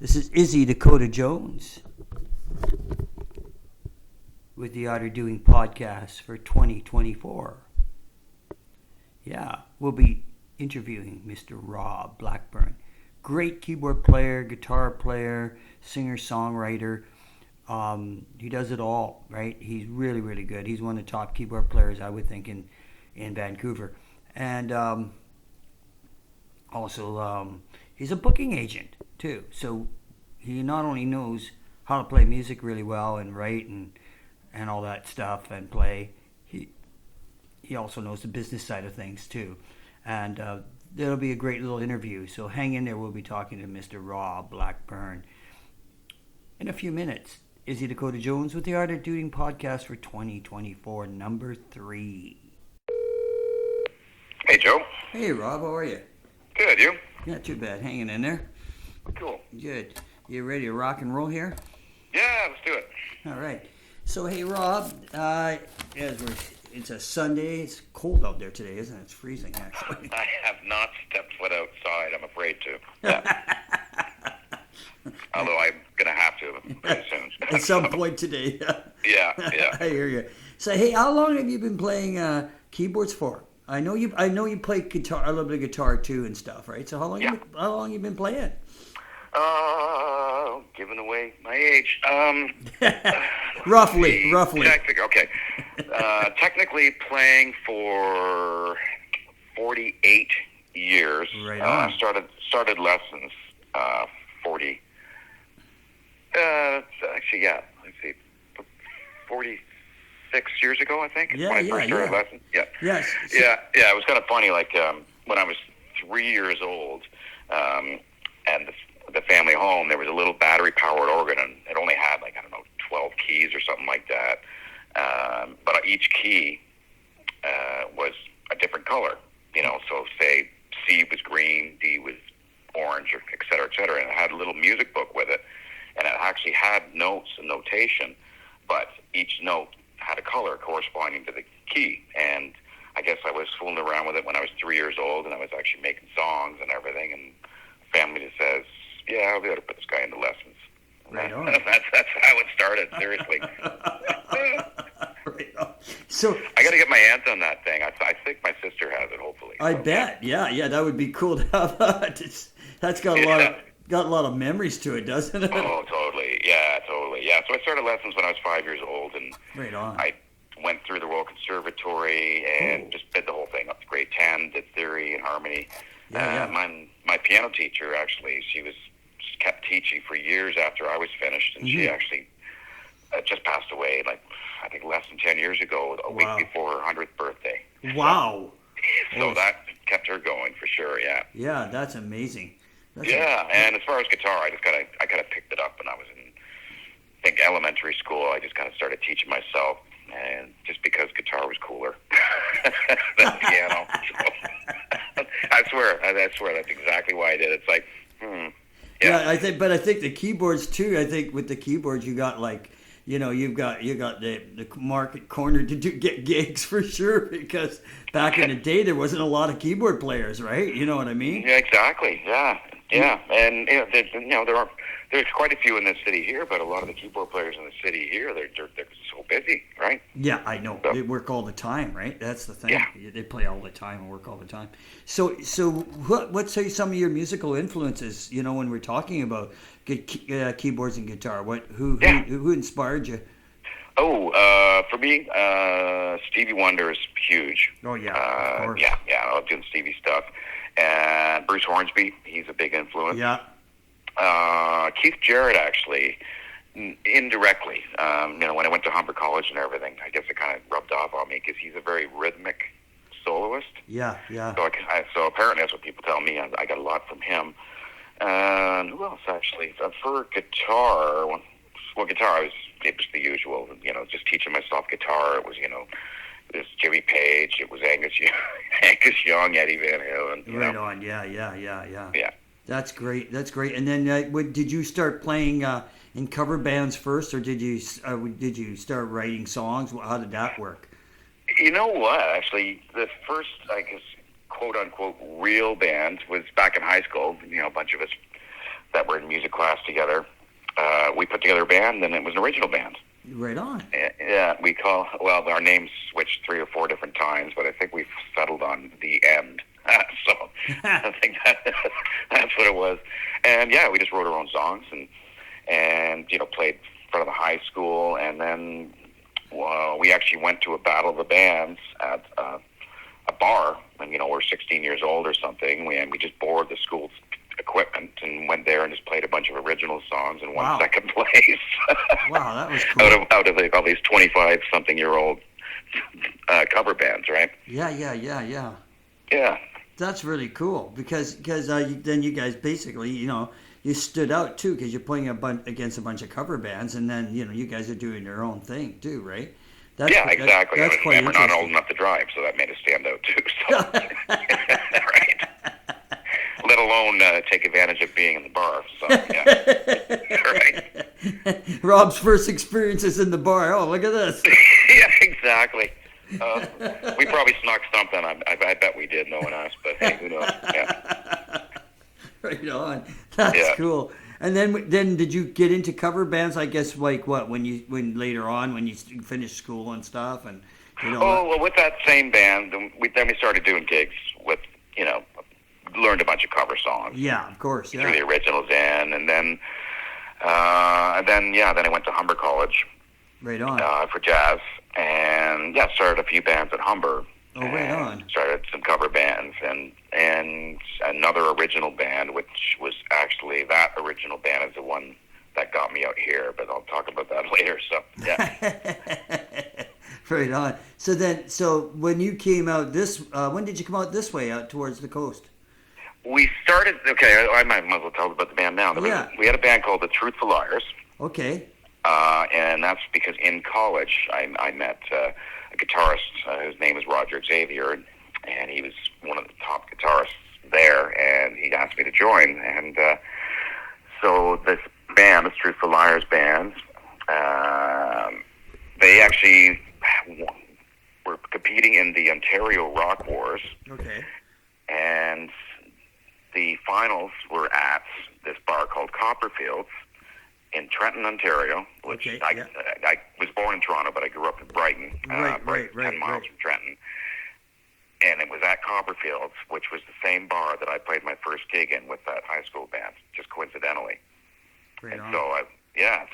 This is Izzy, Dakota Jones, with the Otter Doing podcast for 2024. Yeah, we'll be interviewing Mr. Rob Blackburn. Great keyboard player, guitar player, singer-songwriter. He does it all, right? He's really, really good. He's one of the top keyboard players, I would think, in Vancouver. And also, he's a booking agent, too. So he not only knows how to play music really well and write and all that stuff and play, he also knows the business side of things, too. And it'll be a great little interview. So hang in there. We'll be talking to Mr. Rob Blackburn in a few minutes. Izzy, Dakota Jones with the Art of Doing podcast for 2024, number 3. Hey, Joe. Hey, Rob. How are you? Good, you? Not too bad. Hanging in there. Cool. Good. You ready to rock and roll here? Yeah, let's do it. All right. So, hey, Rob, it's a Sunday. It's cold out there today, isn't it? It's freezing, actually. I have not stepped foot outside. I'm afraid to. Yeah. Although I'm going to have to pretty soon. At some point today. Yeah. I hear you. So, hey, how long have you been playing keyboards for? I know you play guitar, a little bit of guitar too and stuff, right? So how long you been playing? Giving away my age. Roughly. Okay. Technically playing for 48 years. Right on. Started lessons 40. Actually, yeah. Let's see, 46 years ago, I think. Yeah, when I first started lessons. Yeah. Yes. Yeah. It was kind of funny. Like when I was 3 years old, and the family home, there was a little battery-powered organ, and it only had 12 keys or something like that. But each key was a different color. So say C was green, D was orange, or et cetera, and it had a little music book with it, and it actually had notes and notation, but each note had a color corresponding to the key. And I guess I was fooling around with it when I was 3 years old, and I was actually making songs and everything, and family just says, yeah, we ought to put this guy into lessons. Right on. That's how it started, seriously. Right on. So I got to get my hands on that thing. I think my sister has it, hopefully. I bet. Yeah, that would be cool to have. That's got a lot of memories to it, doesn't it? Oh, totally. Yeah. So I started lessons when I was 5 years old, and right on. I went through the Royal Conservatory and just did the whole thing up to grade 10, did theory and harmony. Yeah. My piano teacher, actually, she kept teaching for years after I was finished, and she actually just passed away, I think less than 10 years ago, a week before her 100th birthday. Wow. So that kept her going for sure, yeah. Yeah, that's amazing. And as far as guitar, I kind of picked it up when I was in, I think, elementary school. I just kind of started teaching myself, and just because guitar was cooler than piano. So, I swear, that's exactly why I did it. It's like, Yeah, I think the keyboards too. I think with the keyboards, you got you've got the market cornered to get gigs for sure, because back in the day there wasn't a lot of keyboard players, right? You know what I mean? Yeah, exactly. Yeah. And there's quite a few in the city here, but a lot of the keyboard players in the city here, they're so busy, right? Yeah, I know. So, they work all the time, right? That's the thing. Yeah. They play all the time and work all the time. So what's some of your musical influences? When we're talking about keyboards and guitar, who inspired you? Oh, for me, Stevie Wonder is huge. Oh yeah, of course. Yeah, I love doing Stevie stuff. And Bruce Hornsby, he's a big influence. Yeah. Keith Jarrett, actually, indirectly. When I went to Humber College and everything, I guess it kind of rubbed off on me because he's a very rhythmic soloist. Yeah. So apparently that's what people tell me. I got a lot from him. And who else, actually? For guitar, it was the usual. Just teaching myself guitar. It was, it was Jimmy Page. It was Angus Young, Eddie Van Halen. Right on. Yeah. Yeah. That's great. And then, did you start playing in cover bands first, or did you start writing songs? How did that work? You know what? Actually, the first, I guess, quote unquote, real band was back in high school. A bunch of us that were in music class together. We put together a band, and it was an original band. Right on. Yeah, our names switched 3 or 4 different times, but I think we've settled on The End. So I think that's what it was. And yeah, we just wrote our own songs and played in front of the high school, and then we actually went to a battle of the bands at a bar, and we're 16 years old or something. We just borrowed the school's equipment and went there and just played a bunch of original songs and won second place. Wow, that was cool. out of all these 25-something-year-old cover bands, right? Yeah. Yeah. That's really cool because then you guys basically, you stood out too because you're playing against a bunch of cover bands, and then you guys are doing your own thing too, right? Exactly. That's quite we're not old enough to drive, so that made us stand out too. So. Right. Let alone take advantage of being in the bar. So yeah. Right. Rob's first experiences in the bar. Oh, look at this. Yeah, exactly. We probably snuck something. I bet we did. No one asked, but hey, who knows? Yeah. Right on. That's cool. And then did you get into cover bands? I guess like what when later on when you finished school and stuff and well, with that same band, we started doing gigs with learned a bunch of cover songs. Yeah, of course. Yeah. Threw the originals in, and then I went to Humber College. Right on. For jazz, and started a few bands at Humber. Oh, right on. Started some cover bands and another original band, which was actually that original band is the one that got me out here, but I'll talk about that later. So yeah. Right on. So when you came out when did you come out this way out towards the coast? We started. Okay, I might as well tell about the band now. Yeah. We had a band called the Truthful Liars. Okay. And that's because in college I met a guitarist whose name is Roger Xavier, and he was one of the top guitarists there, and he asked me to join. And so this band, this Truthful Liars band, they actually were competing in the Ontario Rock Wars. Okay. And the finals were at this bar called Copperfields in Trenton, Ontario, which I was born in Toronto, but I grew up in Brighton, 10 miles from Trenton. And it was at Copperfields, which was the same bar that I played my first gig in with that high school band, just coincidentally. Right on. So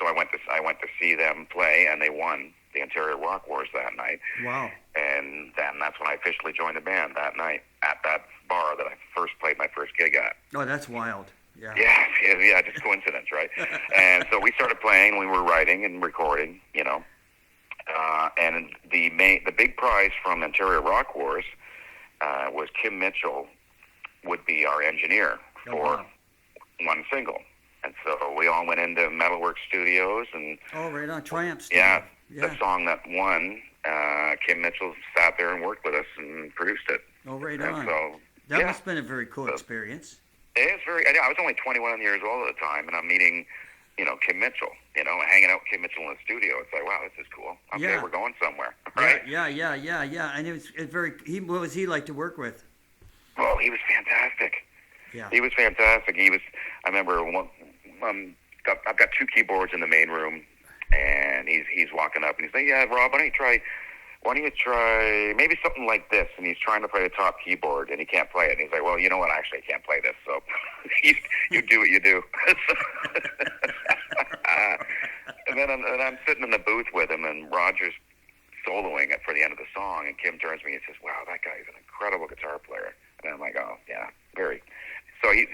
I went to see them play, and they won the Ontario Rock Wars that night. Wow. And then that's when I officially joined the band that night at that bar that I first played my first gig at. Oh, that's wild. Yeah. Yeah, just coincidence, right? And so we started playing, we were writing and recording, and the big prize from Ontario Rock Wars was Kim Mitchell would be our engineer for one single. And so we all went into Metalworks Studios and right on Triumph Studio. The song that won, Kim Mitchell sat there and worked with us and produced it. Oh, right and on. So, that must have been a very cool experience. It's I was only 21 years old at the time, and I'm meeting, Kim Mitchell, hanging out with Kim Mitchell in the studio. It's like, wow, this is cool. Okay, we're going somewhere, right? Yeah. And it's very. What was he like to work with? Oh, he was fantastic. Yeah. He was fantastic. I remember I've got 2 keyboards in the main room, and he's walking up and he's like, yeah, Rob, why don't you try maybe something like this? And he's trying to play the top keyboard, and he can't play it. And he's like, well, you know what? Actually, I can't play this. So you do what you do. and then I'm sitting in the booth with him, and Roger's soloing it for the end of the song. And Kim turns to me and says, wow, that guy's an incredible guitar player. And I'm like, oh, yeah, very. So he's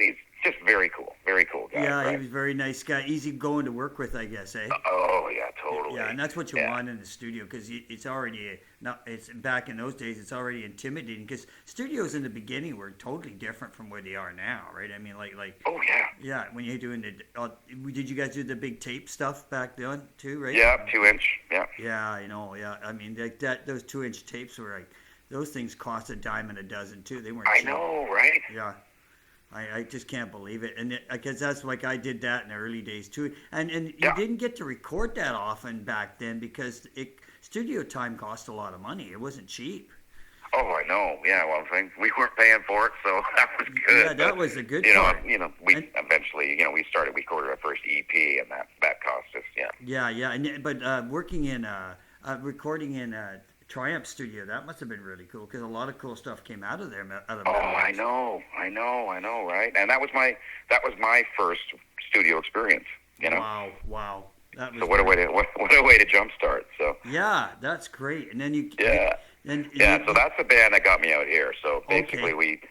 just very cool guy. Yeah, right? He was a very nice guy, easy going to work with, I guess, eh? Oh yeah, totally. Yeah, and that's what you want in the studio because it's already it's back in those days. It's already intimidating because studios in the beginning were totally different from where they are now, right? I mean, like. Oh yeah. Yeah, when you're doing did you guys do the big tape stuff back then too, right? Yeah, 2-inch. Yeah. Yeah, I know. Yeah, I mean those 2-inch tapes were like those things cost a dime a dozen too. They weren't. I cheap. know, right? Yeah. I just can't believe it, and because that's like I did that in the early days too, and you didn't get to record that often back then because studio time cost a lot of money. It wasn't cheap. Oh, I know. Yeah, well, we weren't paying for it, so that was good. Yeah, that was a good you know, part. We And, eventually, we recorded our first EP, and that cost us, yeah. yeah. But working in recording in Triumph Studio, that must have been really cool because a lot of cool stuff came out of there, out of Oh, memories. I know, right? And that was my first studio experience. Wow. That was So what a way to jumpstart. So yeah, that's great. And then yeah, then yeah. So that's the band that got me out here. So basically, okay.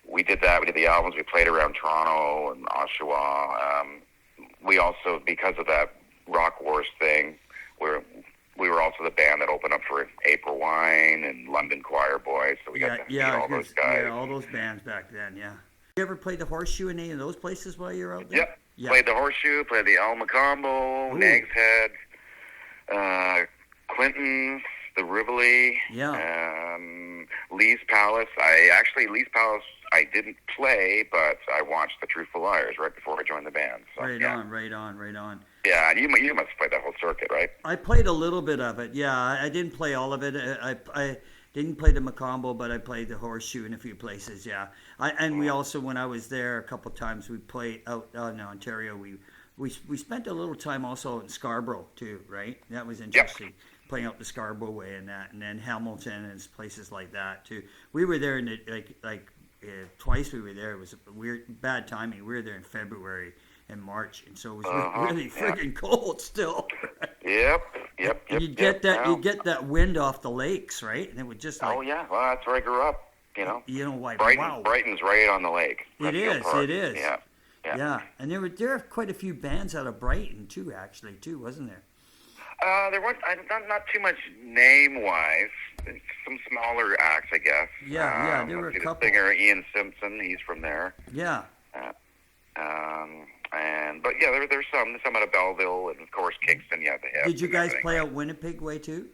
we did that. We did the albums. We played around Toronto and Oshawa. We also, because of that Rock Wars thing, we were also the band that opened up for April Wine and London Choir Boys. So we got to meet all those guys. Yeah, all those bands back then. Yeah. You ever played the Horseshoe in any of those places while you were out there? Yep. Yeah. Played the Horseshoe, played the El Macombo, Nag's Head, Clinton's, the Rivoli, Lee's Palace. Lee's Palace, I didn't play, but I watched the Truthful Liars right before I joined the band. So, Right yeah. on. Yeah, and you must have played that whole circuit, right? I played a little bit of it. Yeah, I didn't play all of it. I didn't play the Macombo, but I played the Horseshoe in a few places. Yeah, we also, when I was there a couple times, we played out in Ontario. We spent a little time also in Scarborough too, right? That was interesting. Yep. Playing out the Scarborough way and that, and then Hamilton and places like that too. We were there in twice. We were there. It was bad timing. We were there in February and March, and so it was really freaking cold still. Yep. And you get that wind off the lakes, right? And it would just well, that's where I grew up. Like Brighton's right on the lake. It is. Yeah. And there were quite a few bands out of Brighton too, wasn't there? There weren't not too much name wise. Some smaller acts, I guess. Yeah. There were a couple. The singer Ian Simpson, he's from there. Yeah. But there's some out of Belleville, and of course Kingston. Yeah, the Hip. Did you guys play out Winnipeg way too?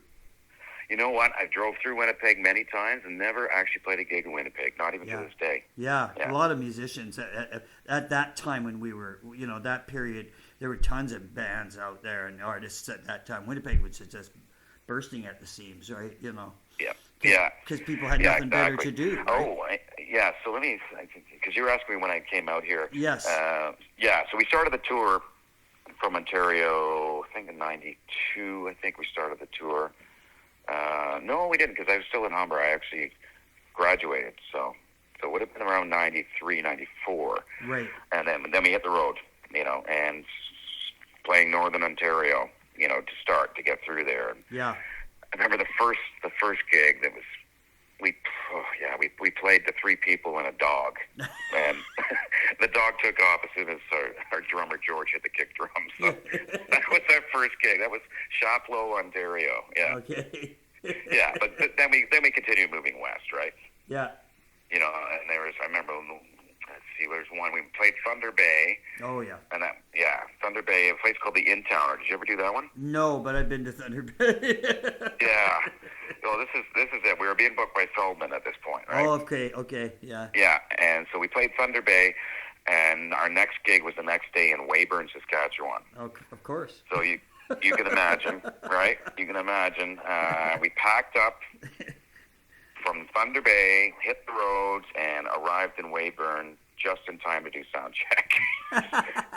You know what? I drove through Winnipeg many times and never actually played a gig in Winnipeg, not even to this day. Yeah, a lot of musicians at that time when we were, that period, there were tons of bands out there and artists at that time. Winnipeg was just bursting at the seams, right? Yeah. Because people had nothing better to do. Right? So let me, because you were asking me when I came out here. Yes. So we started the tour from Ontario, I think in '92. I think we started the tour. No, we didn't, because I was still in Humber. I actually graduated, so it would have been around '93, '94. Right. And then we hit the road, and playing Northern Ontario, to get through there. Yeah. I remember the first gig that was we played to 3 people and a dog, and the dog took off as soon as our drummer George hit the kick drum. So that was our first gig. That was Shaplow, Ontario. Yeah. Okay. Yeah, but then we continued moving west, right? Yeah. And I remember, there's one, we played Thunder Bay. Oh, yeah. And Thunder Bay, a place called the In Towner. Did you ever do that one? No, but I've been to Thunder Bay. Yeah. Well, this is it. We were being booked by Feldman at this point, right? Oh, okay, yeah. Yeah, and so we played Thunder Bay, and our next gig was the next day in Weyburn, Saskatchewan. Oh, of course. So you can imagine, right? You can imagine. We packed up from Thunder Bay, hit the roads, and arrived in Weyburn just in time to do sound check.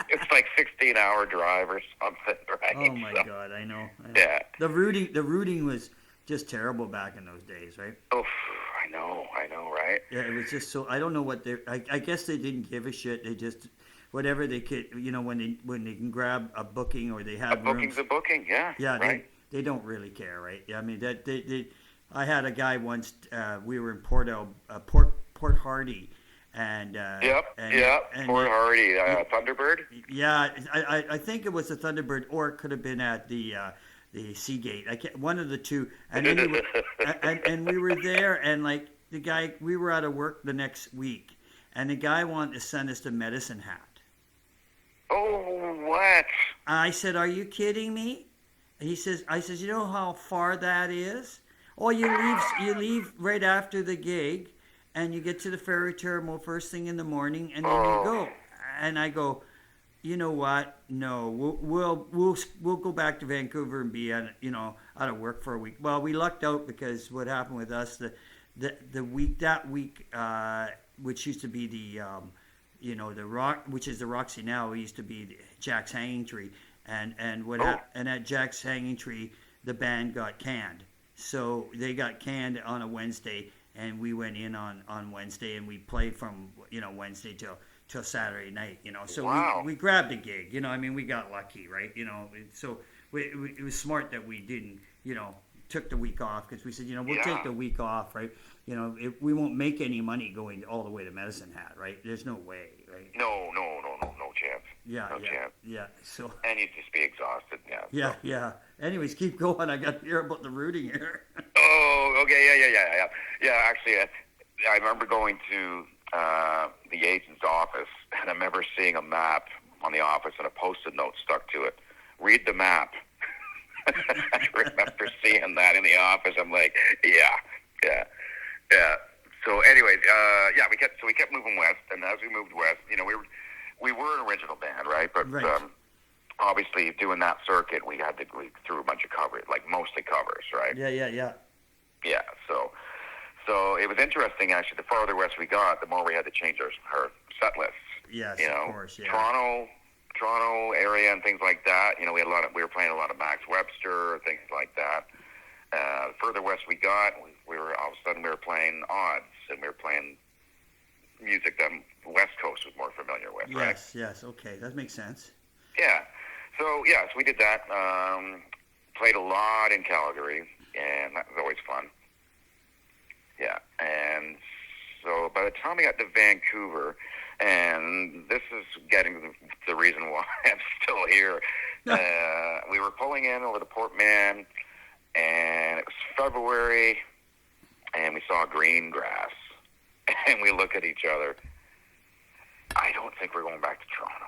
It's like 16-hour drive or something, right? Oh my God, I know. Yeah. The routing was just terrible back in those days, right? Oh, I know, right? Yeah, it was just so. I don't know what they. I guess they didn't give a shit. They just whatever they could. When they can grab a booking or they have a booking's rooms, a booking, yeah. Yeah, right. They don't really care, right? Yeah, I mean that they. I had a guy once. We were in Port Hardy. And Port Hardy, Thunderbird. Yeah, I think it was the Thunderbird, or it could have been at the Seagate. One of the two. And anyway, and we were there, and like the guy, we were out of work the next week, and the guy wanted to send us the Medicine Hat. Oh, what? I said, "Are you kidding me?" And I says, "You know how far that is? Oh, you leave right after the gig." And you get to the ferry terminal first thing in the morning, and then you go. And I go, you know what? No, we'll go back to Vancouver and be out of work for a week. Well, we lucked out because what happened with us, the week that week, which used to be the the Rock, which is the Roxy now, it used to be Jack's Hanging Tree, and at Jack's Hanging Tree, the band got canned. So they got canned on a Wednesday, and we went in on Wednesday, and we played from Wednesday till Saturday night. So Wow. we grabbed a gig. We got lucky, right? So it was smart that we didn't took the week off, because we said we'll take the week off, right? We won't make any money going all the way to Medicine Hat, right? There's no way, right? No chance. Yeah, No chance. yeah. So. And you'd just be exhausted. Yeah. Yeah. Anyways, keep going. I got to hear about the routing here. Oh, okay, yeah. Yeah, actually, I remember going to the agent's office, and I remember seeing a map on the office and a Post-it note stuck to it. Read the map. I remember seeing that in the office. I'm like, yeah. So, anyways, we kept moving west, and as we moved west, we were an original band, right? But Right. Obviously, doing that circuit, we threw a bunch of covers, like mostly covers, right? Yeah. Yeah. So it was interesting, actually. The farther west we got, the more we had to change our set lists. Yes, of course. Yeah. Toronto area and things like that. We were playing a lot of Max Webster, things like that. The further west we got, we were all of a sudden we were playing odds, and we were playing music that the West Coast was more familiar with, right? Yes. Okay, that makes sense. Yeah. So we did that. Played a lot in Calgary, and that was always fun. Yeah. And so by the time we got to Vancouver, and this is getting to the reason why I'm still here, we were pulling in over the Port Mann, and it was February, and we saw green grass, and we look at each other. I don't think we're going back to Toronto.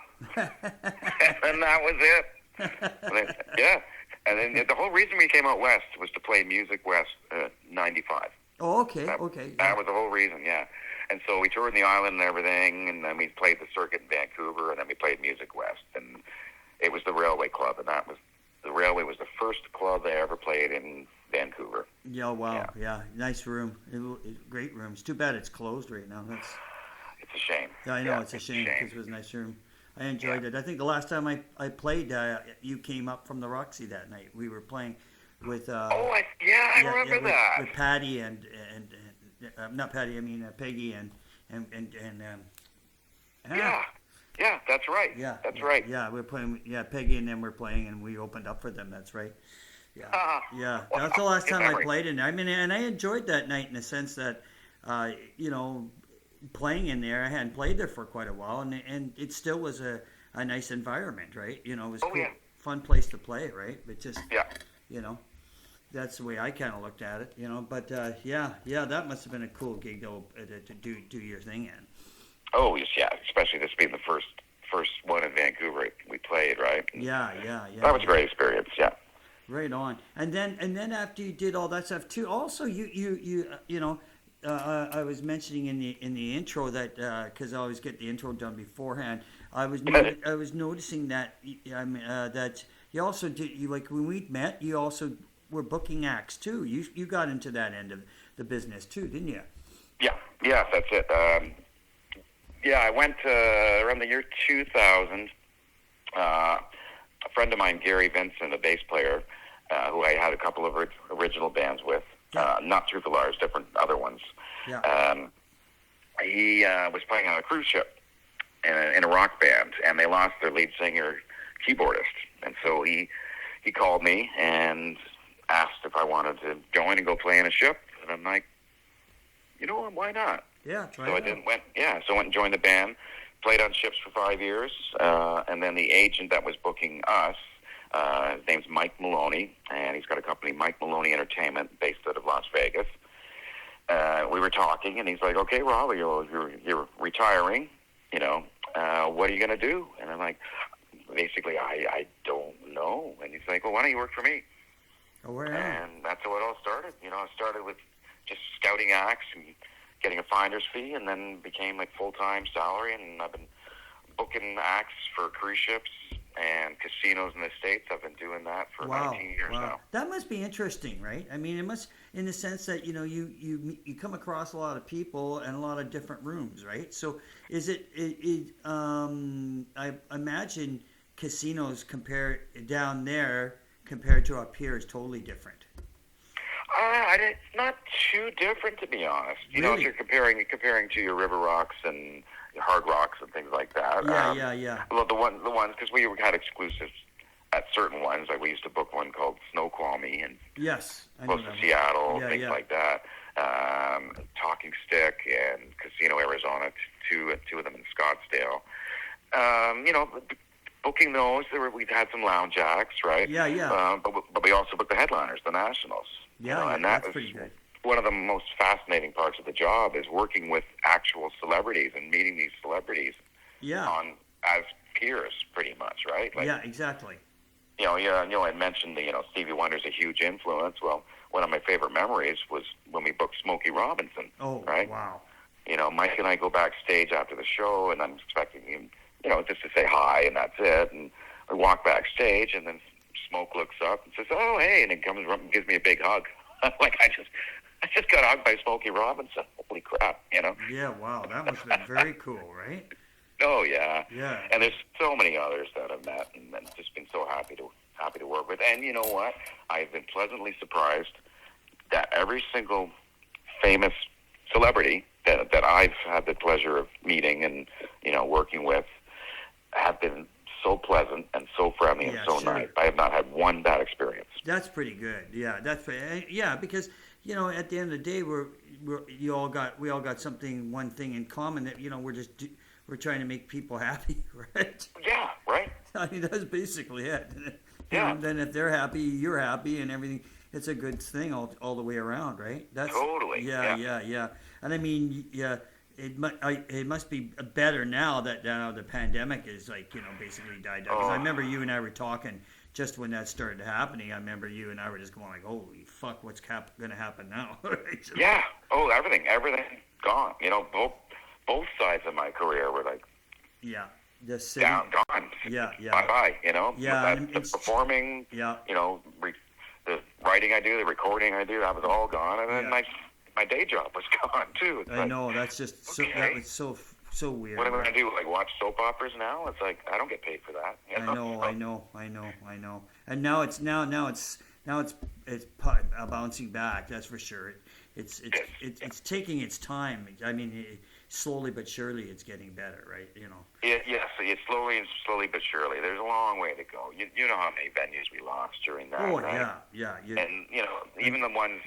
And that was it. Yeah. And then the whole reason we came out west was to play Music West 95. Oh, okay. That Yeah. was the whole reason, yeah. And so we toured the island and everything, and then we played the circuit in Vancouver, and then we played Music West. And it was the Railway Club, and the Railway was the first club I ever played in Vancouver. Yeah, wow. Yeah. Nice room. Great room. It's too bad it's closed right now. It's a shame. Yeah, I know, it's a shame, because it was a nice room. I enjoyed it. I think the last time I played, you came up from the Roxy that night. We were playing with. I remember that. With Patty and not Patty. I mean Peggy and. Yeah, that's right. That's right. Yeah, we're playing. Yeah, Peggy and them were playing, and we opened up for them. That's right. Yeah. That's the last time I played in there. I mean, and I enjoyed that night in the sense that, playing in there. I hadn't played there for quite a while, and it still was a nice environment, right? It was cool, fun place to play, right? But just that's the way I kind of looked at it, But that must have been a cool gig to do your thing in. Oh yeah, especially this being the first one in Vancouver we played, right? Yeah. That was a great experience. Yeah. Right on. And then after you did all that stuff too, also I was mentioning in the intro that because I always get the intro done beforehand. I was noticing that that you also did, like when we met, you also were booking acts too. You got into that end of the business too, didn't you? Yeah, that's it. I went around the year 2000. A friend of mine, Gary Vincent, a bass player, who I had a couple of original bands with. Not through the Lars, different other ones. Yeah. He was playing on a cruise ship in a rock band, and they lost their lead singer, keyboardist. And so he called me and asked if I wanted to join and go play in a ship. And I'm like, why not? Yeah, try so it I went and joined the band, played on ships for 5 years, and then the agent that was booking us, his name's Mike Maloney, and he's got a company, Mike Maloney Entertainment, based out of Las Vegas. We were talking, and he's like, "Okay, Rob, you're retiring. What are you going to do?" And I'm like, "Basically, I don't know." And he's like, "Well, why don't you work for me?" Oh, where? And that's how it all started. I started with just scouting acts and getting a finder's fee, and then became like full-time salary, and I've been booking acts for cruise ships and casinos in the States. I've been doing that for Wow, 19 years wow. now. That must be interesting, right? I mean, it must, in the sense that you come across a lot of people and a lot of different rooms, right? So, is I imagine casinos down there compared to up here is totally different. It's not too different, to be honest. You know, if Really? you're comparing to your River Rocks and your Hard Rocks and things like that. Yeah. Well, the ones, because we had exclusives at certain ones. Like we used to book one called Snoqualmie and Yes, I know close that to one. Seattle, Yeah, things yeah. like that. Talking Stick and Casino Arizona, two of them in Scottsdale. You know, booking those, we've had some lounge acts, right? Yeah. But we also booked the headliners, the Nationals. Yeah, you know, yeah, and that that's was pretty good. one of the most fascinating parts of the job is working with actual celebrities and meeting these celebrities Yeah, as peers, pretty much, right? Like, yeah, exactly. I mentioned Stevie Wonder's a huge influence. Well, one of my favorite memories was when we booked Smokey Robinson. Oh, right? wow. You know, Mike and I go backstage after the show, and I'm expecting him, just to say hi, and that's it. And I walk backstage, and then Smoke looks up and says, "Oh, hey," and he comes up and gives me a big hug. Like I just got hugged by Smokey Robinson. Holy crap, Yeah, wow. That must have been very cool, right? Oh yeah. Yeah. And there's so many others that I've met and just been so happy to work with. And you know what? I've been pleasantly surprised that every single famous celebrity that I've had the pleasure of meeting and working with have been so pleasant and so friendly and Yeah, so sure. nice. I have not had one bad experience. That's pretty good. Yeah, because at the end of the day, we all got one thing in common that we're trying to make people happy, right? Yeah, right. I mean, that's basically it. Yeah. And then if they're happy, you're happy, and everything. It's a good thing all the way around, right? That's Totally. Yeah. And I mean, yeah, it must be better now that the pandemic is basically died down. 'Cause I remember you and I were talking just when that started happening. I remember you and I were just going like, "Holy fuck, what's going to happen now?" Right? So- Yeah. Oh, everything gone. Both sides of my career were like Yeah, just sitting. gone. Yeah. Bye bye. Yeah, the performing. Yeah. The writing I do, the recording I do, that was all gone, and then Yeah. my day job was gone too. It's I like, know that's just that was so weird. what am I gonna do? Like watch soap operas now? It's like I don't get paid for that. I know. And now it's bouncing back. That's for sure. It's taking its time. I mean, slowly but surely, it's getting better, right? Yes, it's slowly but surely. There's a long way to go. You know how many venues we lost during that. Oh right? yeah. And even the ones,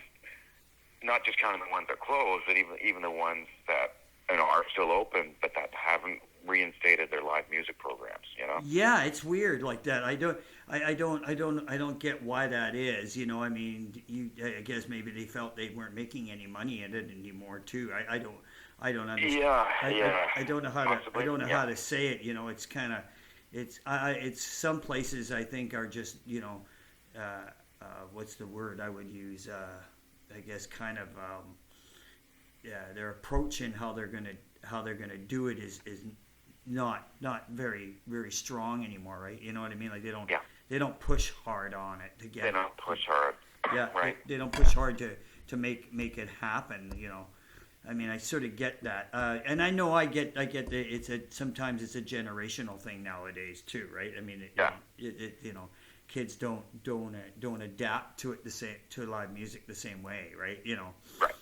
not just counting the ones that closed, but even the ones that are still open, but that haven't reinstated their live music programs. Yeah, it's weird like that. I don't get why that is. I mean, I guess maybe they felt they weren't making any money in it anymore too. I don't understand. Yeah, I don't know how possibly, to how to say it. It's kind of it's some places I think are just what's the word I would use? I guess kind of their approach and how they're gonna do it is not very very strong anymore, right? You know what I mean? Like they don't push hard on it to get. They don't push hard. Yeah, right. They don't push hard to make it happen. I mean, I sort of get that, and I know I get that sometimes it's a generational thing nowadays too, right? I mean, kids don't adapt to it to live music the same way, right? Right.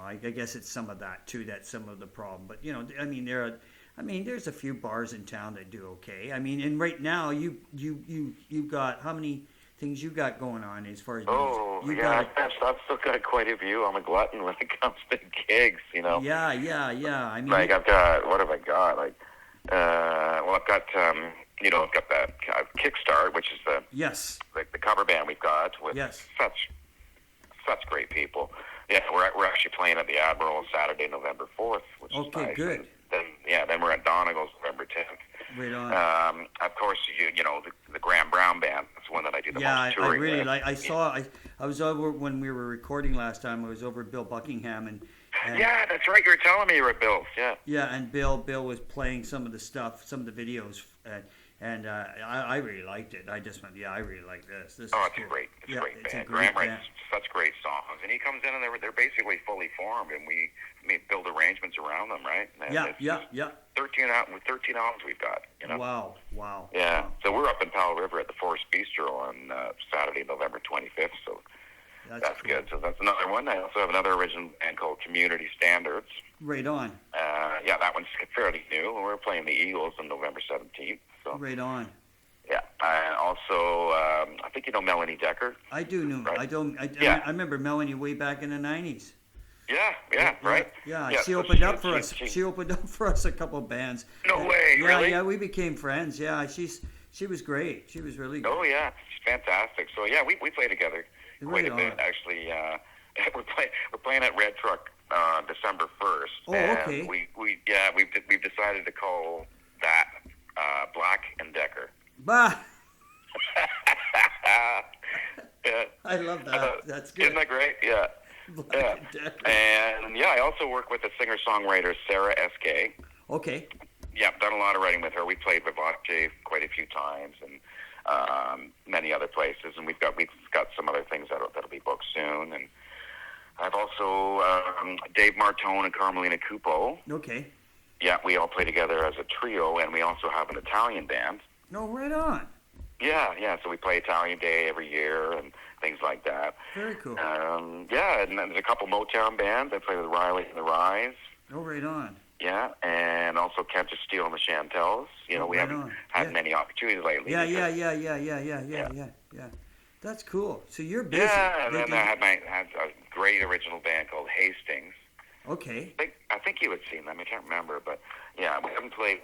I guess it's some of that too. That's some of the problem. But I mean, there's a few bars in town that do okay. I mean, and right now you got how many things you got going on as far as music? I've still got quite a few. I'm a glutton when it comes to gigs. Yeah. I mean, Like I've got, what have I got? Like, I've got I've got that Kickstart, which is the cover band we've got with such great people. Yeah, we're actually playing at the Admiral Saturday, November 4th, which is nice. Good. And then we're at Donegal's November 10th. Right on. Of course, the Graham Brown Band. That's one that I do the most touring I really with. like. I was over when we were recording last time. I was over at Bill Buckingham and yeah, that's right. You were telling me you were at Bill's. Yeah. Yeah, and Bill was playing some of the stuff, some of the videos, And I really liked it. I just went, yeah, I really like this. This Oh, is it's cool. a great, Yeah, it's a band. great Graham writes band. such great songs, and he comes in and they're basically fully formed, and we build arrangements around them, right? And Yeah, it's yeah, just yeah. 13 albums we've got, Wow, wow. Yeah. Wow. So we're up in Powell River at the Forest Bistro on Saturday, November 25th. So that's cool. good. So that's another one. I also have another original band called Community Standards. Right on. Yeah, that one's fairly new. We're playing the Eagles on November 17th. So Right on. yeah. Also, I think you know Melanie Decker. I do know. Right. I don't. Yeah. I remember Melanie way back in the '90s. Yeah, right. Yeah, Yeah, she so opened up for us. she- She opened up for us a couple of bands. No way, Yeah, really? yeah, we became friends. Yeah, she was great. She was really good. Oh yeah, she's fantastic. So yeah, we play together quite Right a bit on. actually. We're playing at Red Truck December 1st. Oh, and okay. We've decided to call that Black and Decker. Bah! Yeah. I love that. That's good. Isn't that great? Yeah. Black Yeah. and Decker. And yeah, I also work with a singer-songwriter, Sarah S.K. Okay. Yeah, done a lot of writing with her. We played with Vivace quite a few times, and many other places. And we've got some other things that'll be booked soon. And I've also Dave Martone and Carmelina Cupo. Okay. Yeah, we all play together as a trio, and we also have an Italian band. No, right on. Yeah. So we play Italian Day every year and things like that. Very cool. Yeah, and then there's a couple Motown bands. I play with Riley and the Rise. Oh, right on. Yeah, and also Kent Steele and the Chantels. You know, we Right haven't on. had Yeah. many opportunities lately. Yeah. because- That's cool. So you're busy. Yeah, and then I had a great original band called Hastings. Okay. I think you had seen them. I can't remember, but yeah, we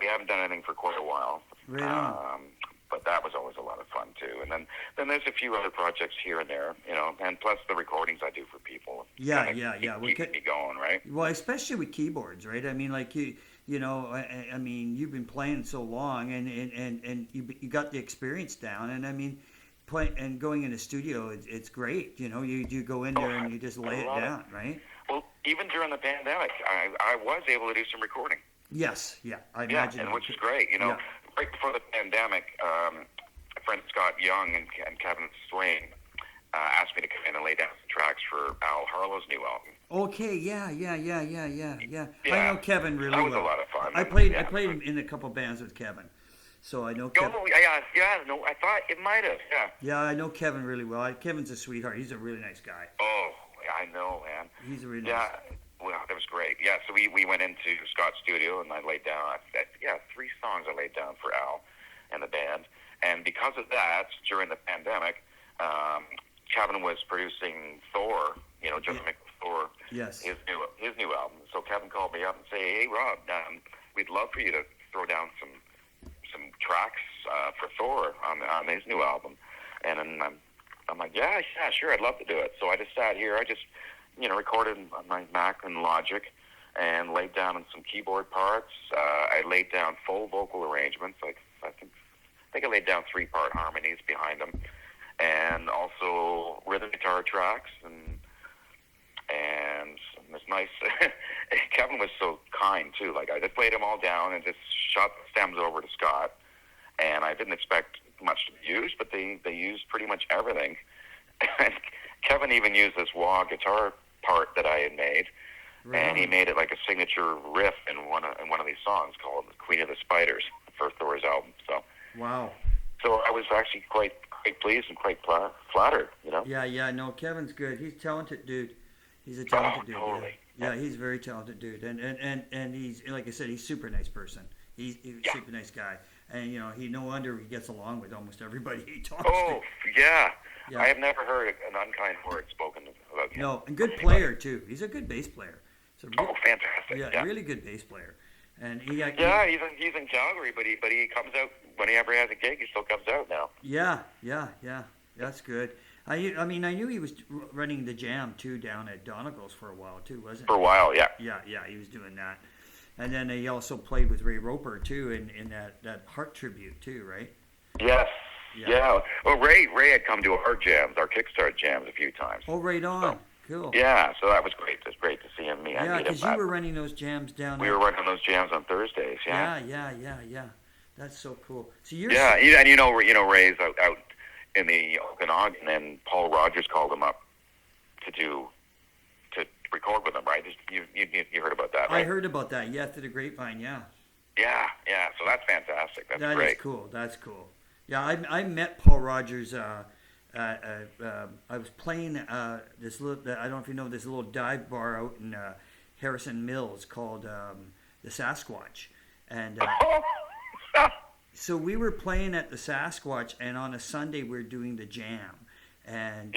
haven't done anything for quite a while. Right on. But that was always a lot of fun too. And then there's a few other projects here and there, you know, and plus the recordings I do for people. Yeah. Keep me going, right? Well, especially with keyboards, right? I mean, like you know, I mean, you've been playing so long, and you got the experience down, and I mean, going in the studio, it's great. You know, you go in there and you just lay it down, right? Well, even during the pandemic, I was able to do some recording. Yes, yeah, I Yeah, imagine. and which is great. You know, Yeah. right before the pandemic, a friend Scott Young and Kevin Swain asked me to come in and lay down some tracks for Al Harlow's new album. Okay, yeah. Yeah. I know Kevin really well. That was a lot of fun. I played in a couple bands with Kevin, so I know Kevin. Oh, yeah, no, I thought it might have, yeah. Yeah, I know Kevin really well. Kevin's a sweetheart. He's a really nice guy. Oh, I know, man. He's a really Yeah, nice. well, that was great. Yeah, so we went into Scott's studio, and I laid down, 3 songs I laid down for Al and the band. And because of that, during the pandemic, Kevin was producing Thor, you know, Jimmy Thor, Yes. his new album. So Kevin called me up and said, "Hey, Rob, we'd love for you to throw down some tracks for Thor on his new album." And then I'm like, yeah, sure, I'd love to do it. So I just sat here, I just, you know, recorded on my Mac and Logic and laid down on some keyboard parts. I laid down full vocal arrangements. Like I think I laid down 3-part harmonies behind them, and also rhythm guitar tracks and it's nice. Kevin was so kind too. Like I just laid them all down and just shot the stems over to Scott, and I didn't expect much to be used, but they used pretty much everything. And Kevin even used this wah guitar part that I had made, and he made it like a signature riff in one of these songs called "Queen of the Spiders" for Thor's album. So Wow. So I was actually quite pleased and quite flattered, you know. Yeah. No, Kevin's good. He's a talented dude. He's a talented dude. Totally. Yeah, he's a very talented dude, and he's, like I said, he's a super nice person. He's a super nice guy, and you know, no wonder he gets along with almost everybody he talks Oh, to. yeah. Yeah. I have never heard an unkind word spoken about him. No, and good player too. He's a good bass player. So Fantastic. yeah, really good bass player. And he's in Calgary, but he comes out whenever he has a gig. He still comes out now. Yeah. That's good. I mean, I knew he was running the Jam too down at Donegal's for a while too, wasn't For a while, yeah. he? Yeah, he was doing that. And then he also played with Ray Roper too in that Heart tribute too, right? Yes. Yeah. Yeah. Well, Ray had come to our jams, our Kickstart jams, a few times. Oh, right on. Cool. Yeah, so that was great. It was great to see him. Yeah, because you were running those jams down. We were running those jams on Thursdays. Yeah. Yeah. That's so cool. So you're Yeah, and Ray's out in the Okanagan, and Paul Rogers called him up to record with him, right? You heard about that, right? I heard about that. Yeah, through the grapevine. Yeah. Yeah. So that's fantastic. That's That great. is cool. That's cool. Yeah, I met Paul Rogers. I was playing this little. I don't know if you know this little dive bar out in Harrison Mills called the Sasquatch, and so we were playing at the Sasquatch, and on a Sunday we were doing the jam. And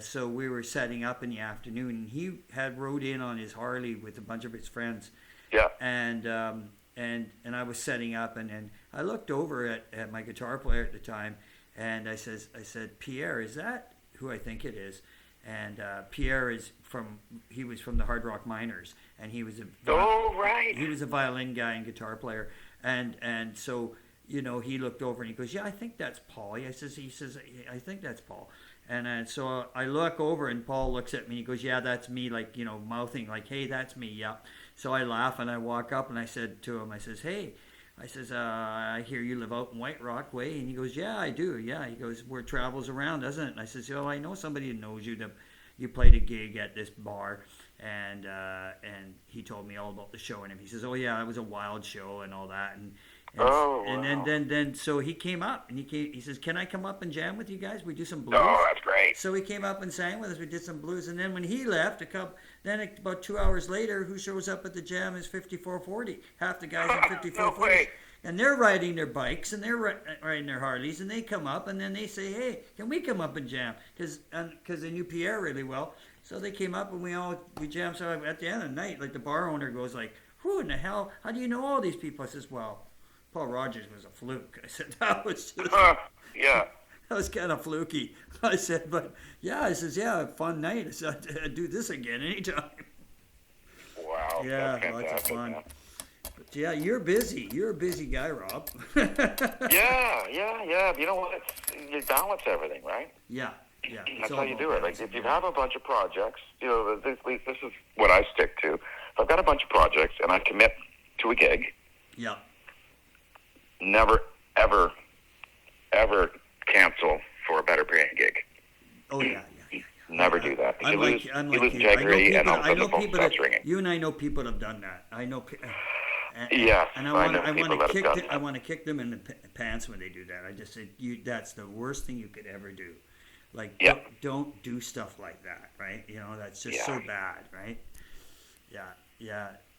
so we were setting up in the afternoon. And he had rode in on his Harley with a bunch of his friends. Yeah. And I was setting up, and then I looked over at my guitar player at the time, and I said, Pierre, is that who I think it is? And Pierre he was from the Hard Rock Miners, and he was he was a violin guy and guitar player, and so. He looked over and he goes, yeah, I think that's Paul. He says, I think that's Paul. And so I look over and Paul looks at me and he goes, yeah, that's me, like, mouthing like, hey, that's me, yeah. So I laugh and I walk up and I said to him, I says, hey, I hear you live out in White Rock Way. And he goes, yeah, I do, yeah. He goes, word travels around, doesn't it? And I says, I know somebody who knows you. You played a gig at this bar. And he told me all about the show. And he says, oh, yeah, it was a wild show and all that. And then so he came up and he says, can I come up and jam with you guys? We do some blues. Oh, that's great. So he came up and sang with us. We did some blues. And then when he left, about 2 hours later, who shows up at the jam is 5440. Half the guys are 5440. No way. And they're riding their bikes and they're riding their Harleys. And they come up and then they say, hey, can we come up and jam? Because they knew Pierre really well. So they came up and we jammed. So at the end of the night, like the bar owner goes like, who in the hell? How do you know all these people? I says, well, Paul Rogers was a fluke. I said, that was just... yeah. That was kind of fluky. I said, but yeah, I says, yeah, fun night. I said, I'd do this again anytime. Wow. Yeah, lots of fun. Man. But yeah, you're busy. You're a busy guy, Rob. Yeah. You know what? You balance everything, right? Yeah. That's how you do it. Like if you have a bunch of projects, this is what I stick to. If I've got a bunch of projects and I commit to a gig. Yeah. Never, ever cancel for a better paying gig. Oh, yeah. Never do that. You lose integrity and all of a sudden the phone stops ringing. You and I know people that have done that. I know. And I want to kick them in the pants when they do that. I just said, that's the worst thing you could ever do. Like, don't do stuff like that, right? That's just so bad, right? Yeah.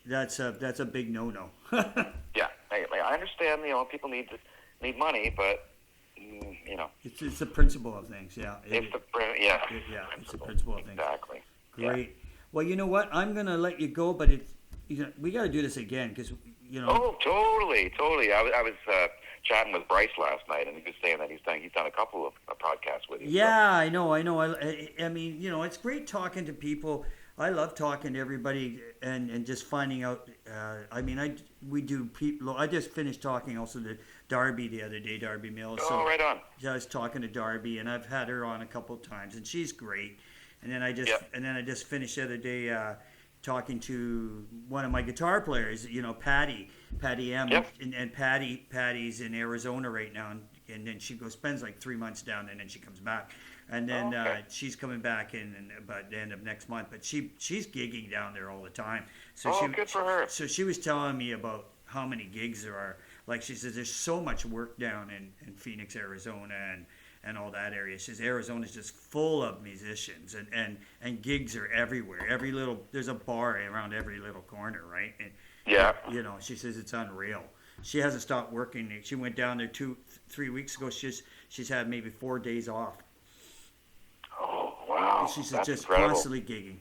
That's a big no-no. Yeah, I understand. People need money, but it's the principle of things. Yeah, it's the principle of things. Exactly. Great. Yeah. Well, you know what? I'm gonna let you go, but we got to do this again because Oh, totally. I was chatting with Bryce last night, and he was saying that he's done a couple of podcasts with you. Yeah, so. I know. I mean, it's great talking to people. I love talking to everybody and just finding out. We do people. I just finished talking also to Darby the other day, Darby Mills. Oh, right on. I was talking to Darby, and I've had her on a couple of times, and she's great. And then I just finished the other day talking to one of my guitar players, Patty M. Yep. And Patty's in Arizona right now, and then she spends like 3 months down, and then she comes back. And then she's coming back in about the end of next month. But she's gigging down there all the time. So good for her. So she was telling me about how many gigs there are. Like she says, there's so much work down in Phoenix, Arizona, and all that area. She says Arizona's just full of musicians, and gigs are everywhere. There's a bar around every little corner, right? And, she says it's unreal. She hasn't stopped working. She went down there 2-3 weeks ago. She's had maybe 4 days off. Oh, wow. She's That's just incredible.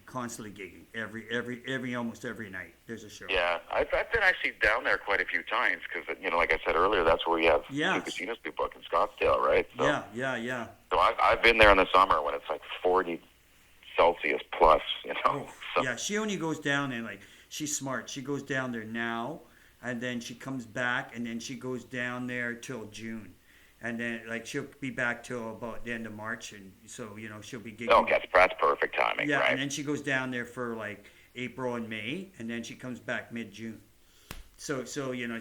constantly gigging. Almost every night there's a show. Yeah, I've been actually down there quite a few times because, like I said earlier, that's where we have two casinos we book in Scottsdale, right? So, yeah. So I've been there in the summer when it's like 40 Celsius plus, Oh, so. yeah, she only goes down and she's smart. She goes down there now, and then she comes back, and then she goes down there till June. And then, she'll be back till about the end of March, and so, she'll be gigging. Oh, that's perfect timing, yeah, right? and then she goes down there for, April and May, and then she comes back mid-June. So you know,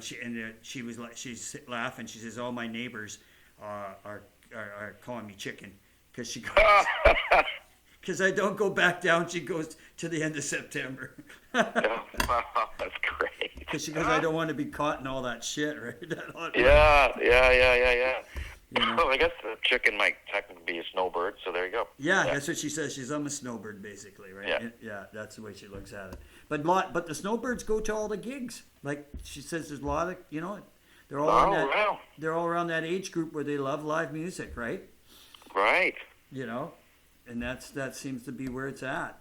she was like, she's laughing. She says, "All my neighbors are calling me chicken because she goes because I don't go back down." She goes to the end of September. That's great. Because she goes, I don't want to be caught in all that shit, right? Yeah. You know? Well, I guess the chicken might technically be a snowbird, so there you go. Yeah, that's what she says. I'm a snowbird, basically, right? Yeah, that's the way she looks at it. But the snowbirds go to all the gigs. Like she says, there's a lot of, you know, they're all they're all around that age group where they love live music, right? Right. You know, and that seems to be where it's at.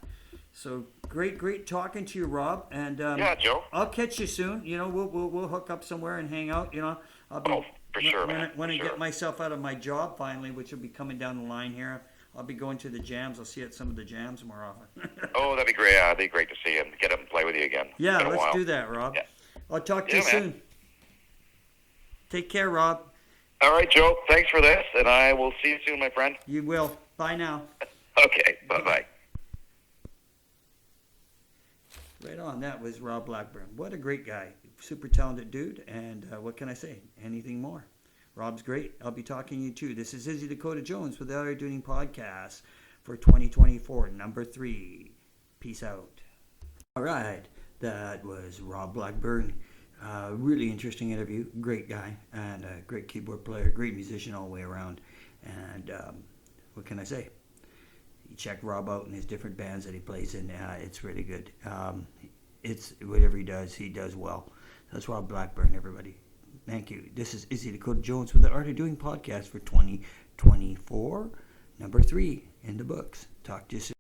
So great talking to you, Rob. And yeah, Joe. I'll catch you soon. You know, we'll hook up somewhere and hang out. You know, I'll be, for sure, man. When I get myself out of my job finally, which will be coming down the line here, I'll be going to the jams. I'll see you at some of the jams more often. Oh, that'd be great. That'd be great to see him, get him and play with you again. Yeah, let's do that, Rob. Yeah. I'll talk to you soon. Take care, Rob. All right, Joe. Thanks for this, and I will see you soon, my friend. You will. Bye now. Okay. Bye-bye. Right on. That was Rob Blackburn. What a great guy. Super talented dude. And what can I say? Anything more? Rob's great. I'll be talking to you too. This is Izzy Dakota Jones with the Other Doing Podcast for 2024, number 3. Peace out. All right. That was Rob Blackburn. Really interesting interview. Great guy and a great keyboard player. Great musician all the way around. And what can I say? You check Rob out in his different bands that he plays in. It's really good. It's whatever he does well. That's Rob Blackburn, everybody. Thank you. This is Izzy Dakota Jones with the Art of Doing Podcast for 2024, number 3 in the books. Talk to you soon.